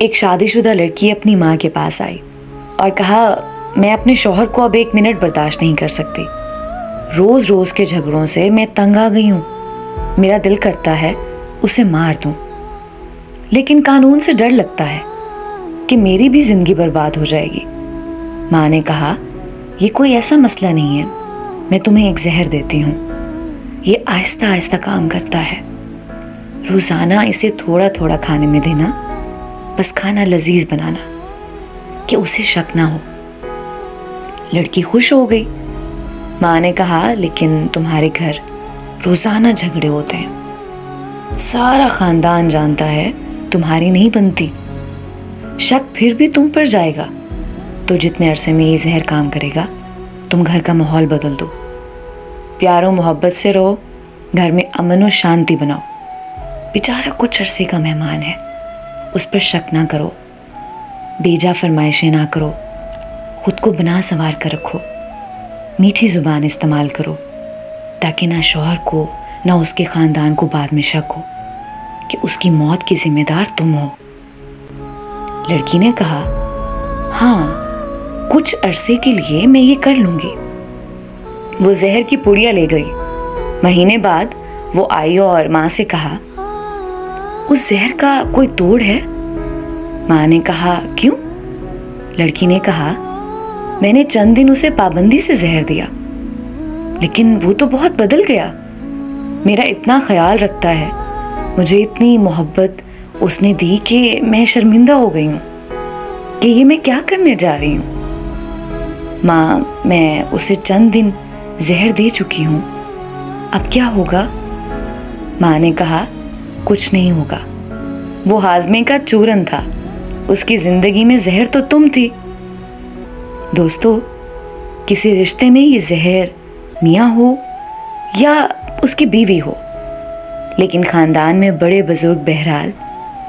एक शादीशुदा लड़की अपनी माँ के पास आई और कहा, मैं अपने शौहर को अब 1 मिनट बर्दाश्त नहीं कर सकती। रोज़ रोज़ के झगड़ों से मैं तंग आ गई हूँ। मेरा दिल करता है उसे मार दूँ, लेकिन कानून से डर लगता है कि मेरी भी ज़िंदगी बर्बाद हो जाएगी। माँ ने कहा, ये कोई ऐसा मसला नहीं है, मैं तुम्हें एक जहर देती हूँ। ये आहिस्ता आहिस्ता काम करता है। रोज़ाना इसे थोड़ा थोड़ा खाने में देना, बस खाना लजीज बनाना कि उसे शक ना हो। लड़की खुश हो गई। माँ ने कहा, लेकिन तुम्हारे घर रोज़ाना झगड़े होते हैं, सारा ख़ानदान जानता है तुम्हारी नहीं बनती। शक फिर भी तुम पर जाएगा, तो जितने अरसे में ये जहर काम करेगा, तुम घर का माहौल बदल दो। प्यार और मोहब्बत से रहो, घर में अमन और शांति बनाओ। बेचारा कुछ अरसे का मेहमान है, उस पर शक ना करो, बेजा फरमाइशें ना करो, खुद को बना संवार कर रखो, मीठी ज़ुबान इस्तेमाल करो, ताकि ना शौहर को ना उसके ख़ानदान को बाद में शक हो कि उसकी मौत की जिम्मेदार तुम हो। लड़की ने कहा, हाँ, कुछ अरसे के लिए मैं ये कर लूँगी। वो जहर की पुड़िया ले गई। महीने बाद वो आई और माँ से कहा, उस जहर का कोई तोड़ है? माँ ने कहा, क्यों? लड़की ने कहा, मैंने चंद दिन उसे पाबंदी से जहर दिया, लेकिन वो तो बहुत बदल गया। मेरा इतना ख्याल रखता है, मुझे इतनी मोहब्बत उसने दी कि मैं शर्मिंदा हो गई हूँ कि ये मैं क्या करने जा रही हूँ। माँ, मैं उसे चंद दिन जहर दे चुकी हूँ, अब क्या होगा? माँ ने कहा, कुछ नहीं होगा। वो हाजमे का चूरन था, उसकी जिंदगी में जहर तो तुम थी। दोस्तों, किसी रिश्ते में ये जहर मियाँ हो या उसकी बीवी हो, लेकिन खानदान में बड़े बुजुर्ग बहरहाल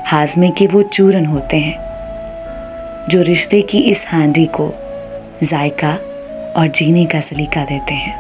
हाजमे के वो चूरन होते हैं जो रिश्ते की इस हांडी को जायका और जीने का सलीका देते हैं।